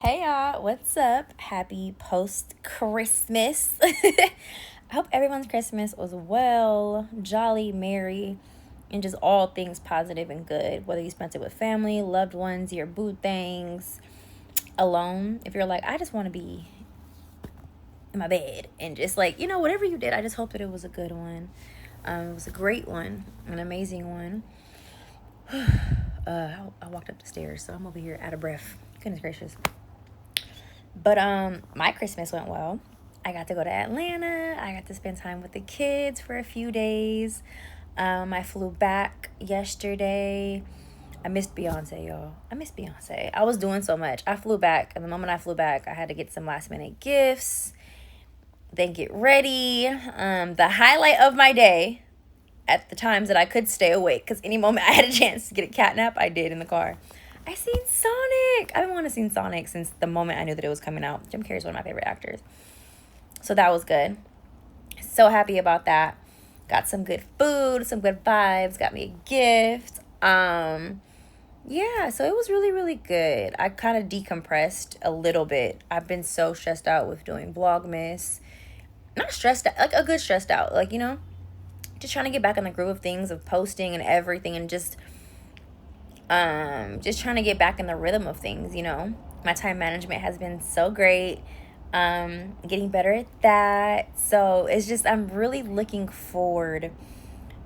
Hey y'all, what's up? Happy post Christmas. I hope everyone's Christmas was well, jolly, merry, and just all things positive and good. Whether you spent it with family, loved ones, your boo things, alone. If you're like, I just want to be in my bed and just like, whatever you did, I just hope that it was a good one. It was a great one, an amazing one. I walked up the stairs, so I'm over here out of breath. Goodness gracious. But my Christmas went well. I got to go to Atlanta. I got to spend time with the kids for a few days. I flew back yesterday. I missed Beyonce, y'all. I missed Beyonce. I was doing so much. I flew back, and the moment I flew back, I had to get some last minute gifts, then get ready. The highlight of my day at the times that I could stay awake, because any moment I had a chance to get a cat nap, I did in the car. I seen Sonic. I've been wanting to see Sonic since the moment I knew that it was coming out. Jim Carrey's one of my favorite actors. So that was good. So happy about that. Got some good food, some good vibes, got me a gift. Yeah, so it was really, really good. I kind of decompressed a little bit. I've been so stressed out with doing Vlogmas. Not stressed out, like a good stressed out. Like, just trying to get back in the groove of things, of posting and everything, and just trying to get back in the rhythm of things. My time management has been so great. Getting better at that. So it's just, I'm really looking forward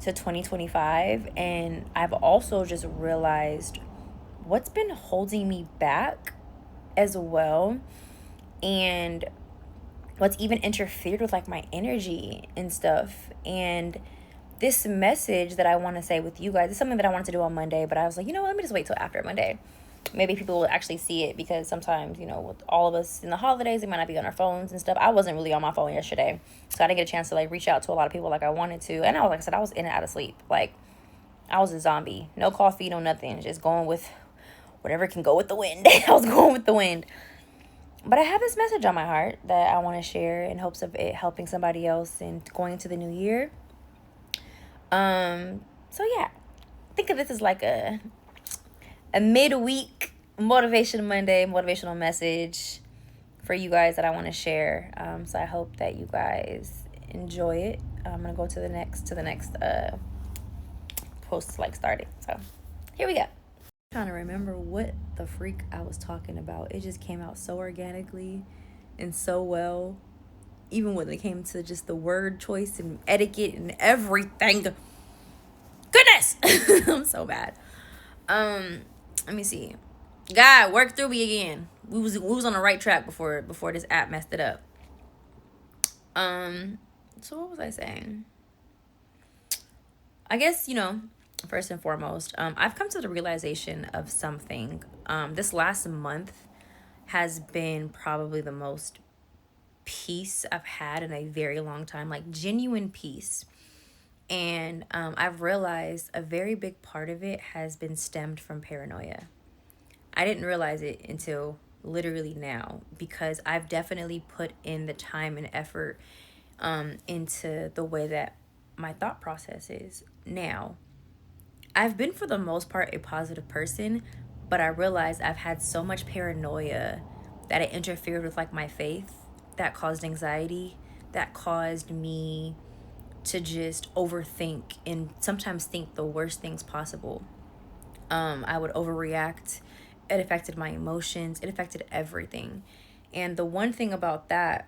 to 2025. And I've also just realized what's been holding me back as well, and what's even interfered with like my energy and stuff. And this message that I want to say with you guys is something that I wanted to do on Monday, but I was like, let me just wait till after Monday. Maybe people will actually see it, because sometimes, with all of us in the holidays, we might not be on our phones and stuff. I wasn't really on my phone yesterday, so I didn't get a chance to like reach out to a lot of people like I wanted to. And like I said, I was in and out of sleep. Like, I was a zombie. No coffee, no nothing. Just going with whatever can go with the wind. I was going with the wind. But I have this message on my heart that I want to share in hopes of it helping somebody else and going into the new year. So yeah, think of this as like a midweek motivation Monday, motivational message for you guys that I want to share. So I hope that you guys enjoy it. I'm gonna go to the next post like starting. So here we go. I'm trying to remember what the freak I was talking about. It just came out so organically and so well, even when it came to just the word choice and etiquette and everything. Goodness. I'm so bad. Let me see. God, work through me again. We was on the right track before this app messed it up. So what was I saying? I guess, first and foremost, I've come to the realization of something. This last month has been probably the most peace I've had in a very long time, like genuine peace. And I've realized a very big part of it has been stemmed from paranoia. I didn't realize it until literally now, because I've definitely put in the time and effort into the way that my thought process is now. I've been, for the most part, a positive person, but I realized I've had so much paranoia that it interfered with like my faith, that caused anxiety, that caused me to just overthink and sometimes think the worst things possible. I would overreact. It affected my emotions. It affected everything. And the one thing about that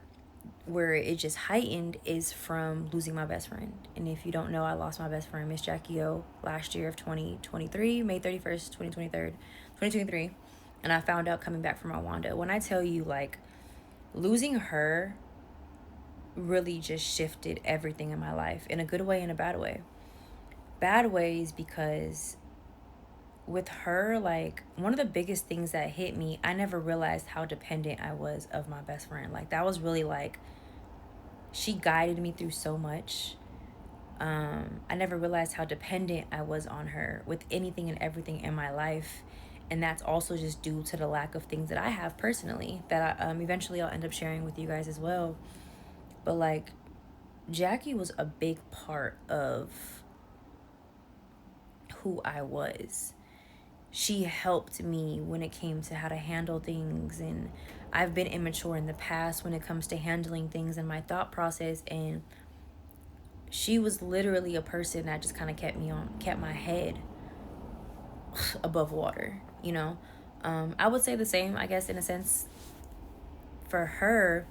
where it just heightened is from losing my best friend. And if you don't know, I lost my best friend, Miss Jacky, last year of 2023, May 31st, 2023. And I found out coming back from Rwanda. When I tell you, like, losing her really just shifted everything in my life, in a good way and a bad way. Bad ways because with her, like, one of the biggest things that hit me, I never realized how dependent I was of my best friend. Like, that was really like, she guided me through so much. I never realized how dependent I was on her with anything and everything in my life. And that's also just due to the lack of things that I have personally that I, eventually I'll end up sharing with you guys as well. But like, Jacky was a big part of who I was. she helped me when it came to how to handle things. And I've been immature in the past when it comes to handling things in my thought process. And she was literally a person that just kind of kept my head above water, you know. I would say the same, I guess, in a sense. For her,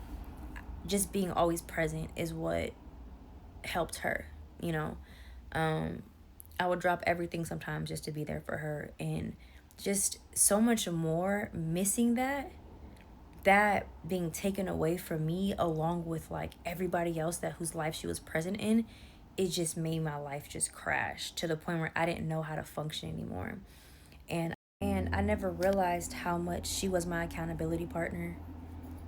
just being always present is what helped her, you know. I would drop everything sometimes just to be there for her, and just so much more missing that being taken away from me, along with like everybody else that whose life she was present in, it just made my life just crash to the point where I didn't know how to function anymore. And I never realized how much she was my accountability partner.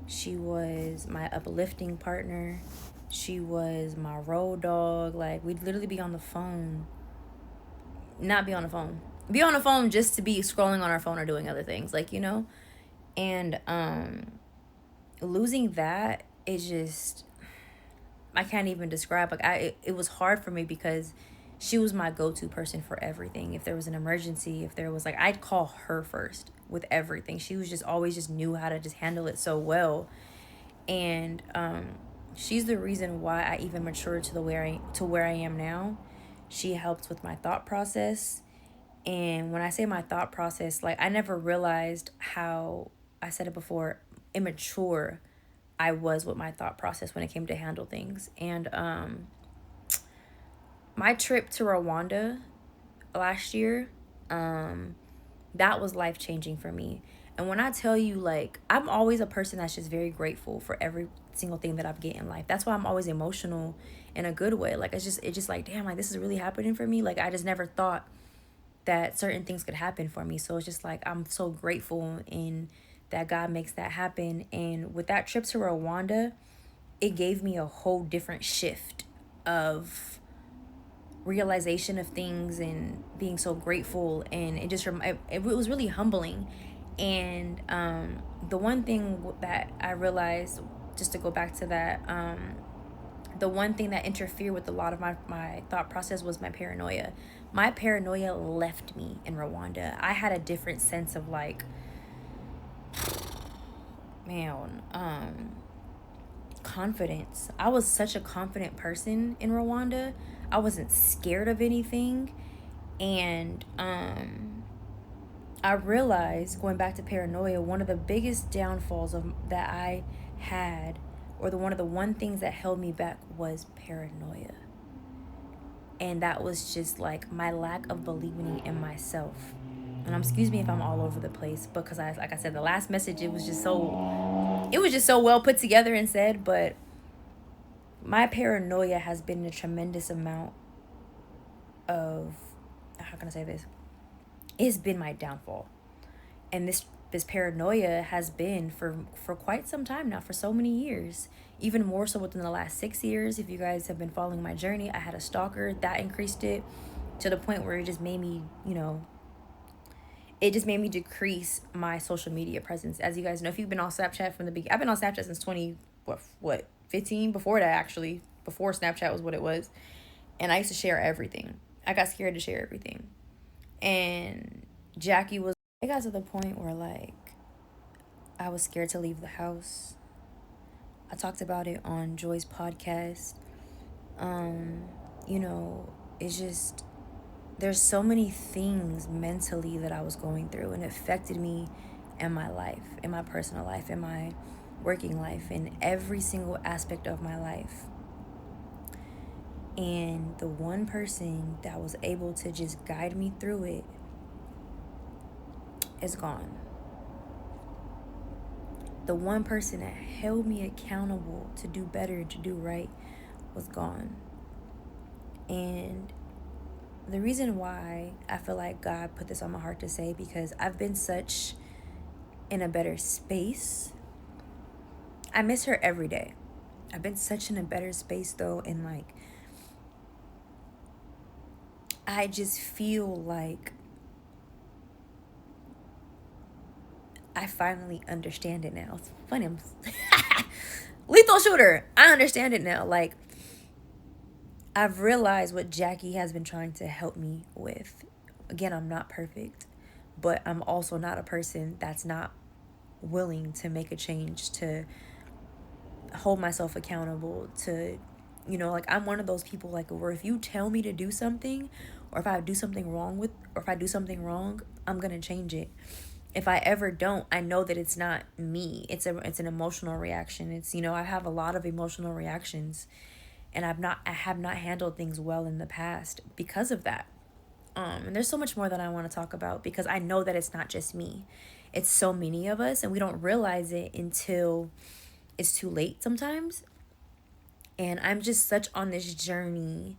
She was my uplifting partner. She was my road dog. Like, we'd literally be on the phone. Not be on the phone. Be on the phone just to be scrolling on our phone or doing other things. Like, you know? And losing that is just, I can't even describe. Like, it was hard for me because she was my go-to person for everything. If there was an emergency, if there was like, I'd call her first with everything. She was just always just knew how to just handle it so well. And she's the reason why I even matured to where I am now. She helped with my thought process. And when I say my thought process, like, I never realized how, I said it before, immature I was with my thought process when it came to handle things. And my trip to Rwanda last year, that was life-changing for me. And when I tell you, like, I'm always a person that's just very grateful for every single thing that I've get in life. That's why I'm always emotional in a good way. Like, it's just like, damn, like, this is really happening for me. Like, I just never thought that certain things could happen for me. So it's just like, I'm so grateful in that God makes that happen. And with that trip to Rwanda, it gave me a whole different shift of realization of things and being so grateful. And it was really humbling. And the one thing that I realized, just to go back to that, the one thing that interfered with a lot of my thought process was my paranoia. My paranoia left me in Rwanda. I had a different sense of like, man, confidence. I was such a confident person in Rwanda. I wasn't scared of anything. And I realized, going back to paranoia, one of the biggest downfalls that I had, or one of the one things that held me back, was paranoia. And that was just like my lack of believing in myself. And excuse me if I'm all over the place, because like I said, the last message, it was just so well put together and said. But my paranoia has been a tremendous amount of, how can I say this? It's been my downfall. And this paranoia has been for quite some time now, for so many years. Even more so within the last 6 years. If you guys have been following my journey, I had a stalker. That increased it to the point where it just made me, decrease my social media presence. As you guys know, if you've been on Snapchat from the beginning, I've been on Snapchat since 15? Before that, actually. Before Snapchat was what it was. And I used to share everything. I got scared to share everything. And Jacky was, it got to the point where, like, I was scared to leave the house. I talked about it on Joy's podcast. It's just, there's so many things mentally that I was going through, and it affected me in my life, in my personal life, in my working life, in every single aspect of my life. And the one person that was able to just guide me through it is gone. The one person that held me accountable to do better, to do right, was gone. And the reason why I feel like God put this on my heart to say, because I've been such in a better space. I miss her every day. I've been such in a better space though, and like, I just feel like I finally understand it now. It's funny. Lethal shooter. I understand it now. Like, I've realized what Jacky has been trying to help me with. Again, I'm not perfect, but I'm also not a person that's not willing to make a change, to hold myself accountable, to, you know, like, I'm one of those people, like, where if you tell me to do something, or if I do something wrong, I'm gonna change it. If I ever don't, I know that it's not me. It's an emotional reaction. It's, you know, I have a lot of emotional reactions, and I have not handled things well in the past because of that. And there's so much more that I want to talk about, because I know that it's not just me. It's so many of us, and we don't realize it until it's too late sometimes. And I'm just such on this journey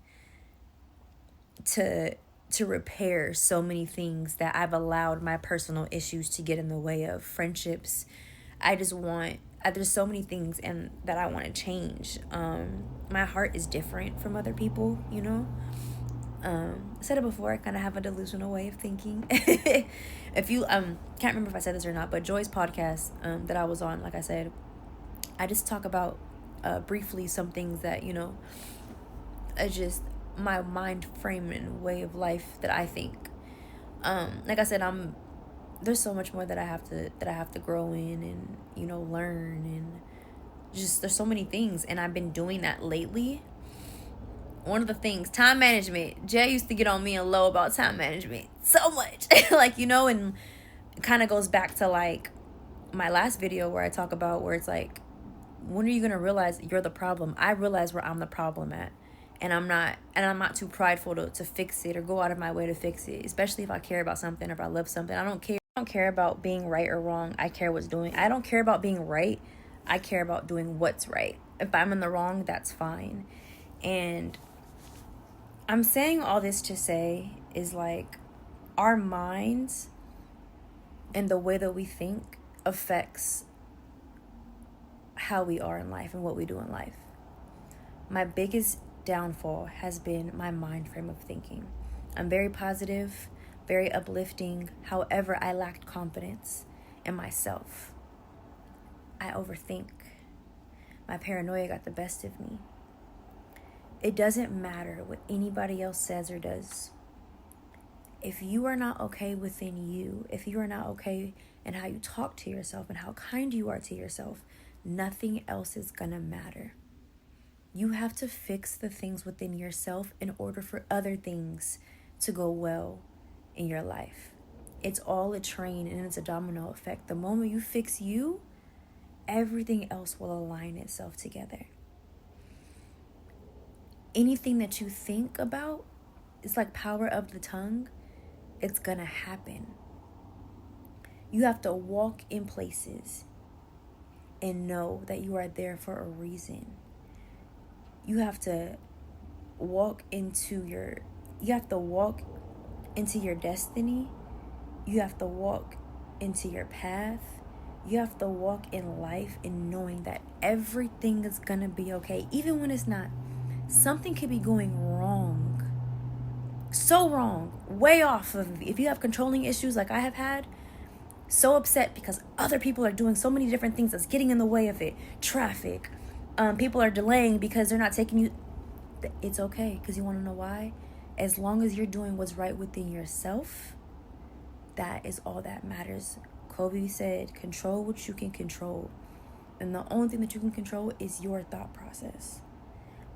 to repair so many things that I've allowed my personal issues to get in the way of. Friendships. There's so many things and that I want to change. My heart is different from other people, you know. I said it before, I kind of have a delusional way of thinking. If you can't remember if I said this or not, but Joy's podcast that I was on, like I said, I just talk about briefly some things that, you know, are just my mind frame and way of life that I think. Like I said, there's so much more that I have to grow in and, you know, learn, and just there's so many things, and I've been doing that lately. One of the things, time management. Jay used to get on me and low about time management so much. Like, you know, and it kind of goes back to like my last video where I talk about where it's like, when are you going to realize you're the problem? I realize where I'm the problem at. And I'm not too prideful to fix it or go out of my way to fix it, especially if I care about something or if I love something. I don't care about being right or wrong. I care what's doing. I don't care about being right. I care about doing what's right. If I'm in the wrong, that's fine. And I'm saying all this to say is like, our minds and the way that we think affects how we are in life and what we do in life. My biggest downfall has been my mind frame of thinking. I'm very positive, very uplifting. However, I lacked confidence in myself. I overthink. My paranoia got the best of me. It doesn't matter what anybody else says or does. If you are not okay within you, if you are not okay in how you talk to yourself and how kind you are to yourself, nothing else is gonna matter. You have to fix the things within yourself in order for other things to go well in your life. It's all a train and it's a domino effect. The moment you fix you, everything else will align itself together. Anything that you think about, it's like power of the tongue. It's gonna happen. You have to walk in places and know that you are there for a reason. You have to walk into your destiny. You have to walk into your path. You have to walk in life and knowing that everything is gonna be okay, even when it's not. Something could be going wrong. So wrong. Way off of, if you have controlling issues like I have had, so upset because other people are doing so many different things that's getting in the way of it. Traffic. People are delaying because they're not taking you. It's okay, because you want to know why? As long as you're doing what's right within yourself, that is all that matters. Kobe said, control what you can control. And the only thing that you can control is your thought process.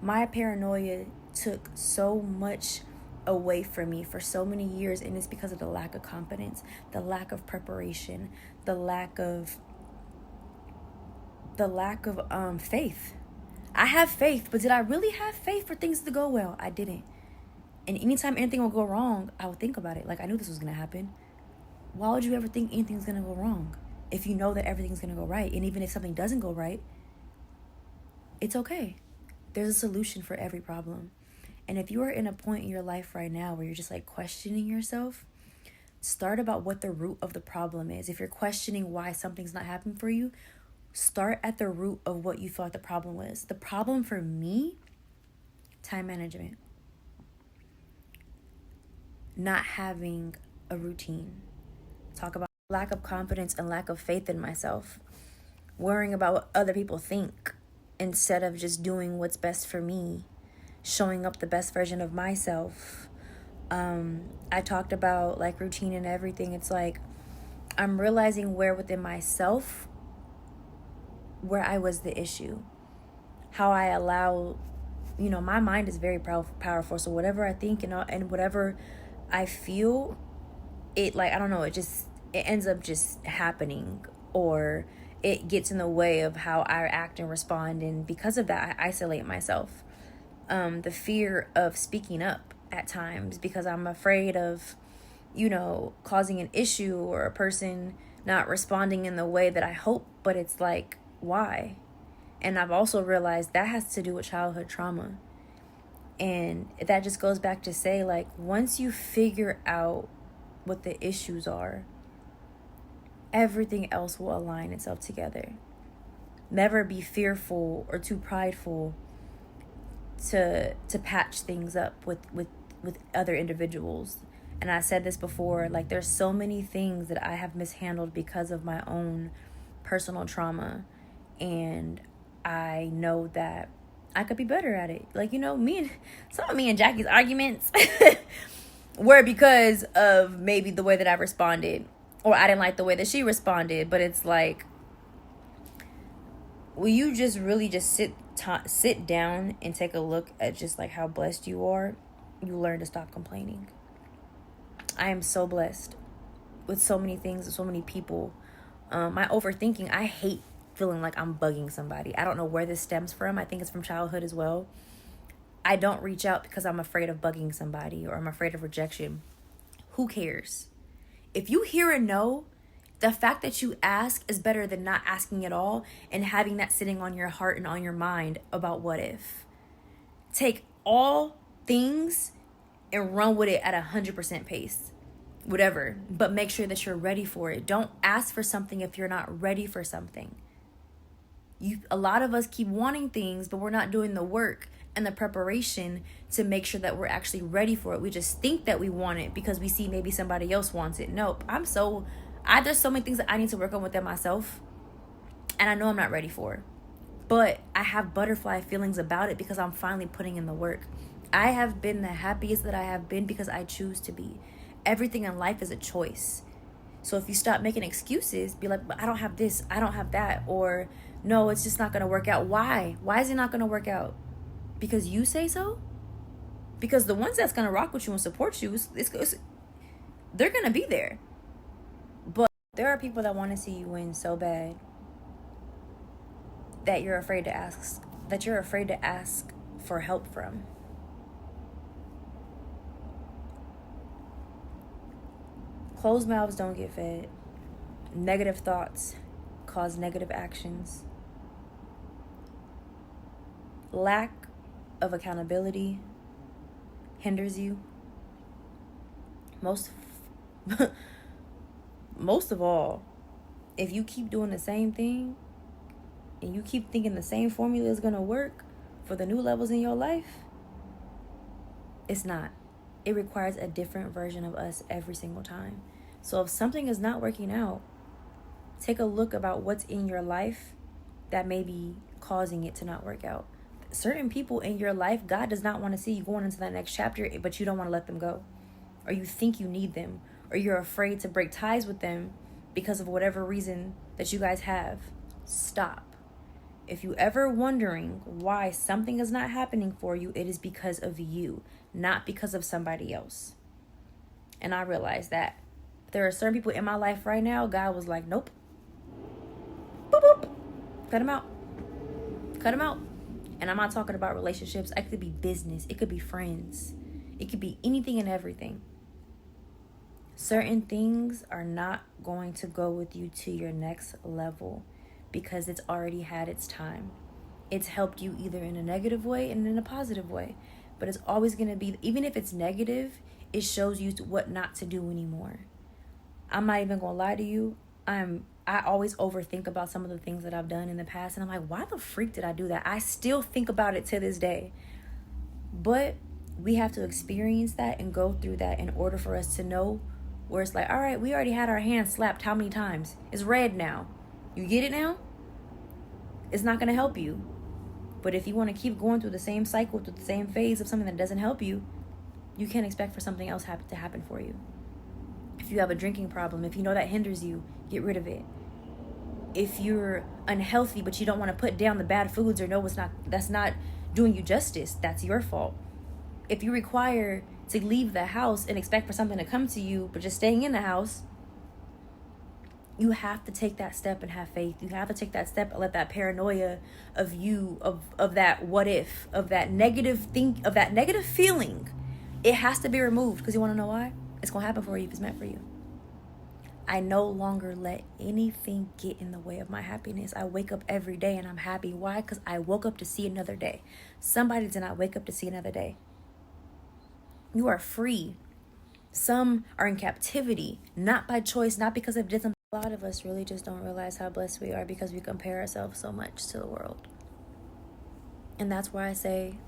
My paranoia took so much away from me for so many years, and it's because of the lack of confidence, the lack of preparation, the lack of faith. I have faith, but did I really have faith for things to go well? I didn't. And anytime anything will go wrong, I would think about it. Like, I knew this was going to happen. Why would you ever think anything's going to go wrong if you know that everything's going to go right? And even if something doesn't go right, it's okay. There's a solution for every problem. And if you are in a point in your life right now where you're just like questioning yourself, start about what the root of the problem is. If you're questioning why something's not happening for you, start at the root of what you thought the problem was. The problem for me, time management. Not having a routine. Talk about lack of confidence and lack of faith in myself. Worrying about what other people think instead of just doing what's best for me. Showing up the best version of myself. I talked about like routine and everything. It's like I'm realizing where within myself where I was the issue. How I allow, my mind is very powerful. So whatever I think and whatever I feel, it like, I don't know, it ends up just happening, or it gets in the way of how I act and respond. And because of that, I isolate myself. The fear of speaking up at times because I'm afraid of, causing an issue or a person not responding in the way that I hope. But it's like, why? And I've also realized that has to do with childhood trauma. And that just goes back to say, like, once you figure out what the issues are, everything else will align itself together. Never be fearful or too prideful to patch things up with other individuals. And I said this before, like, there's so many things that I have mishandled because of my own personal trauma. And I know that I could be better at it. Like, some of me and Jacky's arguments were because of maybe the way that I responded, or I didn't like the way that she responded. But it's like, will you just really just sit down and take a look at just like how blessed you are? You learn to stop complaining. I am so blessed with so many things and so many people. My overthinking, I hate feeling like I'm bugging somebody. I don't know where this stems from. I think it's from childhood as well. I don't reach out because I'm afraid of bugging somebody or I'm afraid of rejection. Who cares? If you hear a no, the fact that you ask is better than not asking at all and having that sitting on your heart and on your mind about what if. Take all things and run with it at 100% pace. Whatever. But make sure that you're ready for it. Don't ask for something if you're not ready for something. A lot of us keep wanting things, but we're not doing the work and the preparation to make sure that we're actually ready for it. We just think that we want it because we see maybe somebody else wants it. Nope. There's so many things that I need to work on within myself, and I know I'm not ready for. But I have butterfly feelings about it because I'm finally putting in the work. I have been the happiest that I have been because I choose to be. Everything in life is a choice. So if you stop making excuses, be like, but I don't have this, I don't have that, or no, it's just not going to work out. Why? Why is it not going to work out? Because you say so? Because the ones that's going to rock with you and support you, they're going to be there. But there are people that want to see you win so bad that you're afraid to ask for help from. Closed mouths don't get fed. Negative thoughts cause negative actions. Lack of accountability hinders you. Most of all, if you keep doing the same thing and you keep thinking the same formula is going to work for the new levels in your life, it's not. It requires a different version of us every single time. So if something is not working out, take a look about what's in your life that may be causing it to not work out. Certain people in your life, God does not want to see you going into that next chapter, but you don't want to let them go. Or you think you need them. Or you're afraid to break ties with them because of whatever reason that you guys have. Stop. If you ever wondering why something is not happening for you, it is because of you, not because of somebody else. And I realize that. There are certain people in my life right now, God was like, nope. Boop, boop. Cut them out. Cut them out. And I'm not talking about relationships. It could be business. It could be friends. It could be anything and everything. Certain things are not going to go with you to your next level because it's already had its time. It's helped you either in a negative way and in a positive way. But it's always going to be, even if it's negative, it shows you what not to do anymore. I'm not even going to lie to you. I always overthink about some of the things that I've done in the past. And I'm like, why the freak did I do that? I still think about it to this day. But we have to experience that and go through that in order for us to know where it's like, all right, we already had our hands slapped how many times? It's red now. You get it now? It's not going to help you. But if you want to keep going through the same cycle, through the same phase of something that doesn't help you, you can't expect for something else to happen for you. If you have a drinking problem, if you know that hinders you, get rid of it. If you're unhealthy but you don't want to put down the bad foods or know that's not doing you justice, that's your fault. If you require to leave the house and expect for something to come to you but just staying in the house, you have to take that step and have faith. You have to take that step and let that paranoia of you, of that what if, of that negative feeling, it has to be removed. Because you want to know why? It's going to happen for you if it's meant for you. I no longer let anything get in the way of my happiness. I wake up every day and I'm happy. Why? Because I woke up to see another day. Somebody did not wake up to see another day. You are free. Some are in captivity, not by choice, not because they've did something. A lot of us really just don't realize how blessed we are because we compare ourselves so much to the world. And that's why I say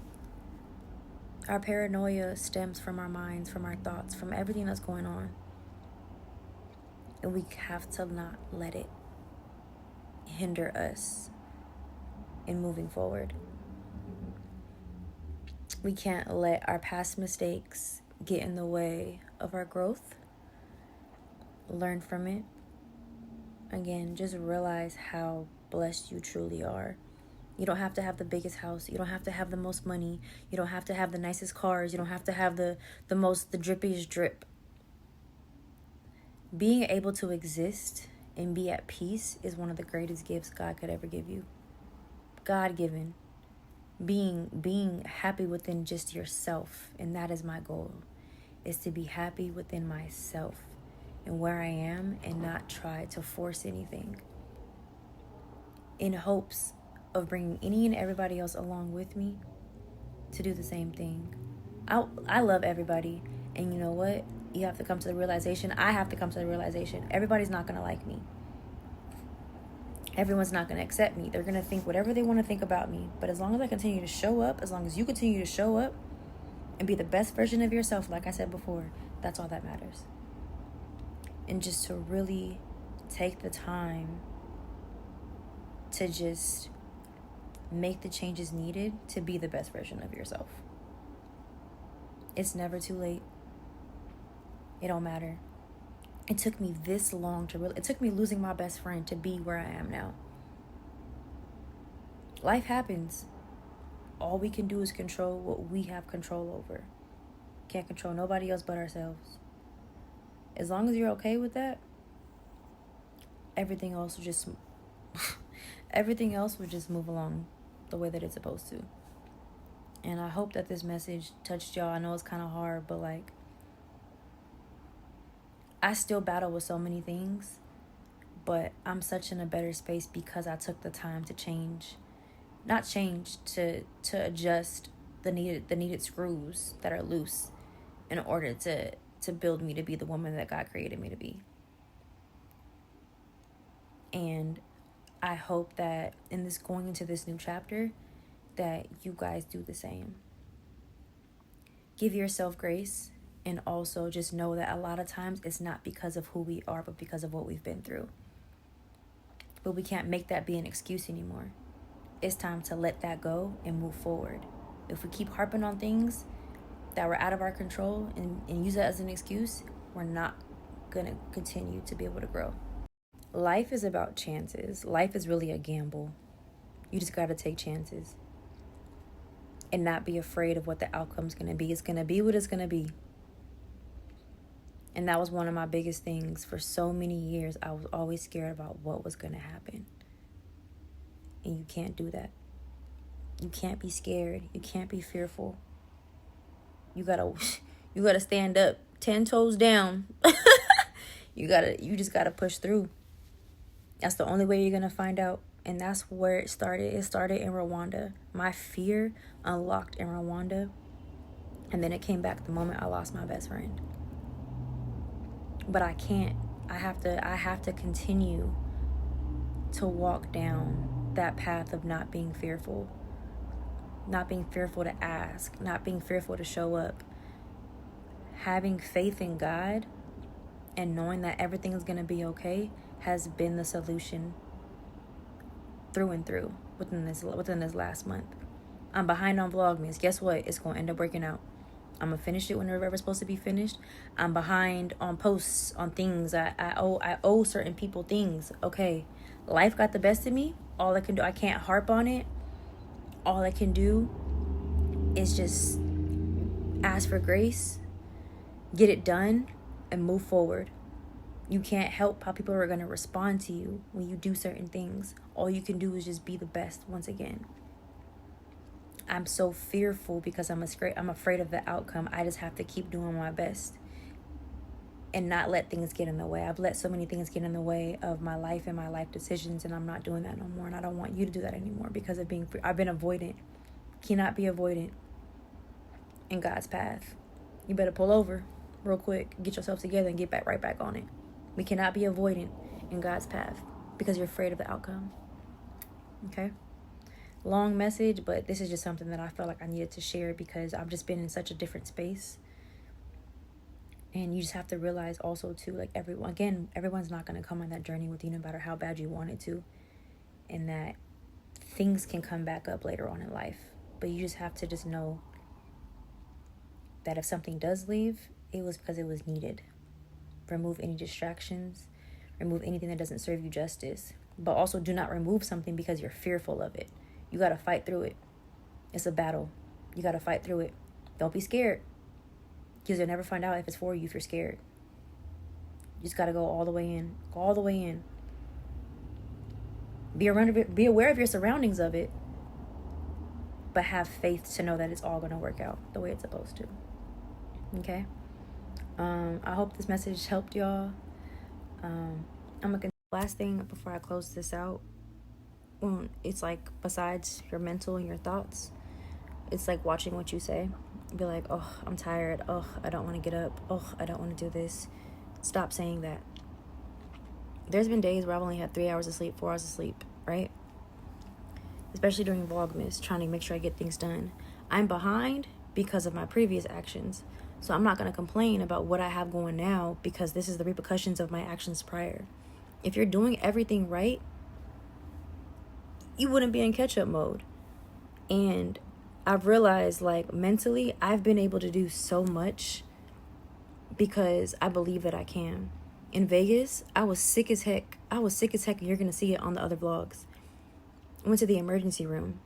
our paranoia stems from our minds, from our thoughts, from everything that's going on. And we have to not let it hinder us in moving forward. We can't let our past mistakes get in the way of our growth. Learn from it. Again, just realize how blessed you truly are. You don't have to have the biggest house. You don't have to have the most money. You don't have to have the nicest cars. You don't have to have the drippiest drip. Being able to exist and be at peace is one of the greatest gifts God could ever give you. God-given. Being happy within just yourself. And that is my goal, is to be happy within myself and where I am and not try to force anything in hopes of bringing any and everybody else along with me to do the same thing. I love everybody. And you know what? You have to come to the realization. I have to come to the realization. Everybody's not going to like me. Everyone's not going to accept me. They're going to think whatever they want to think about me. But as long as I continue to show up, as long as you continue to show up and be the best version of yourself, like I said before, that's all that matters. And just to really take the time to just make the changes needed to be the best version of yourself. It's never too late. It don't matter. It took me this long it took me losing my best friend to be where I am now. Life happens. All we can do is control what we have control over. Can't control nobody else but ourselves. As long as you're okay with that, everything else will just move along the way that it's supposed to. And I hope that this message touched y'all. I know it's kind of hard, but like, I still battle with so many things, but I'm such in a better space because I took the time to to adjust the needed screws that are loose in order to build me to be the woman that God created me to be. And I hope that in this going into this new chapter, that you guys do the same. Give yourself grace. And also just know that a lot of times it's not because of who we are, but because of what we've been through. But we can't make that be an excuse anymore. It's time to let that go and move forward. If we keep harping on things that were out of our control and use that as an excuse, we're not going to continue to be able to grow. Life is about chances. Life is really a gamble. You just got to take chances and not be afraid of what the outcome's going to be. It's going to be what it's going to be. And that was one of my biggest things for so many years. I was always scared about what was going to happen. And you can't do that. You can't be scared. You can't be fearful. You gotta stand up, 10 toes down. You just gotta push through. That's the only way you're gonna find out. And that's where it started. It started in Rwanda. My fear unlocked in Rwanda. And then it came back the moment I lost my best friend. But I can't. I have to continue to walk down that path of not being fearful. Not being fearful to ask. Not being fearful to show up. Having faith in God and knowing that everything is going to be okay has been the solution through and through within this last month. I'm behind on VLOGMAS. Guess what? It's going to end up working out. I'm gonna finish it whenever it's supposed to be finished. I'm behind on posts, on things. I owe certain people things. Okay, life got the best of me. All I can do, I can't harp on it. All I can do is just ask for grace, get it done, and move forward. You can't help how people are going to respond to you when you do certain things. All you can do is just be the best once again. I'm so fearful because I'm afraid of the outcome. I just have to keep doing my best and not let things get in the way. I've let so many things get in the way of my life and my life decisions, and I'm not doing that no more. And I don't want you to do that anymore because of I've been avoidant. Cannot be avoidant in God's path. You better pull over real quick, get yourself together, and get right back on it. We cannot be avoidant in God's path because you're afraid of the outcome. Okay? Long message, but this is just something that I felt like I needed to share because I've just been in such a different space. And you just have to realize also too, like everyone's not going to come on that journey with you no matter how bad you want it to. And that things can come back up later on in life. But you just have to just know that if something does leave, it was because it was needed. Remove any distractions. Remove anything that doesn't serve you justice. But also do not remove something because you're fearful of it. You got to fight through it. It's a battle. You got to fight through it. Don't be scared. Because you'll never find out if it's for you if you're scared. You just got to go all the way in. Go all the way in. Be aware of your surroundings of it. But have faith to know that it's all going to work out the way it's supposed to. Okay? I hope this message helped y'all. Last thing before I close this out. It's like besides your mental and your thoughts, it's like watching what you say. Be like, oh, I'm tired. Oh, I don't want to get up. Oh, I don't want to do this. Stop saying that. There's been days where I've only had 3 hours of sleep, 4 hours of sleep, right? Especially during VLOGMAS, trying to make sure I get things done. I'm behind because of my previous actions. So I'm not going to complain about what I have going now because this is the repercussions of my actions prior. If you're doing everything right, you wouldn't be in catch-up mode. And I've realized, like, mentally, I've been able to do so much because I believe that I can. In Vegas, I was sick as heck. And you're going to see it on the other vlogs. I went to the emergency room.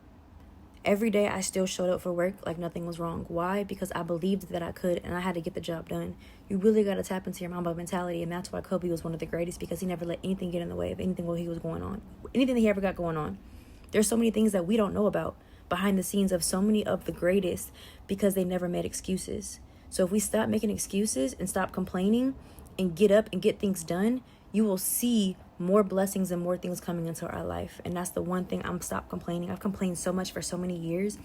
Every day, I still showed up for work like nothing was wrong. Why? Because I believed that I could, and I had to get the job done. You really got to tap into your Mamba mentality, and that's why Kobe was one of the greatest, because he never let anything get in the way of anything what he was going on. Anything that he ever got going on. There's so many things that we don't know about behind the scenes of so many of the greatest because they never made excuses. So if we stop making excuses and stop complaining and get up and get things done, you will see more blessings and more things coming into our life. And that's the one thing. Stop complaining. I've complained so much for so many years.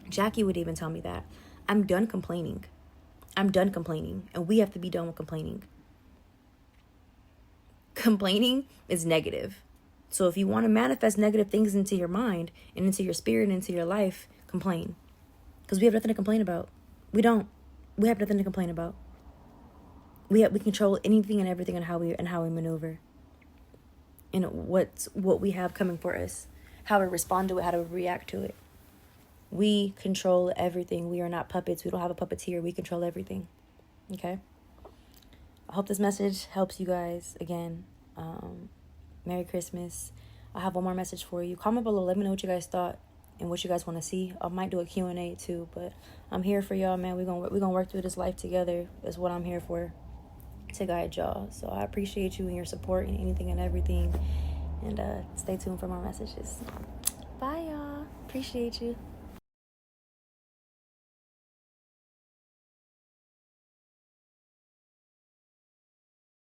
Jacky would even tell me that. I'm done complaining. And we have to be done with complaining. Complaining is negative. So if you want to manifest negative things into your mind and into your spirit and into your life, complain. Because we have nothing to complain about. We don't. We have nothing to complain about. We control anything and everything and how we maneuver. And what we have coming for us. How we respond to it, how to react to it. We control everything. We are not puppets. We don't have a puppeteer. We control everything. Okay? I hope this message helps you guys. Again, Merry Christmas. I have one more message for you. Comment below. Let me know what you guys thought and what you guys want to see. I might do a Q&A too, but I'm here for y'all, man. We're gonna work through this life together. That's what I'm here for, to guide y'all. So I appreciate you and your support and anything and everything. And stay tuned for more messages. Bye, y'all. Appreciate you.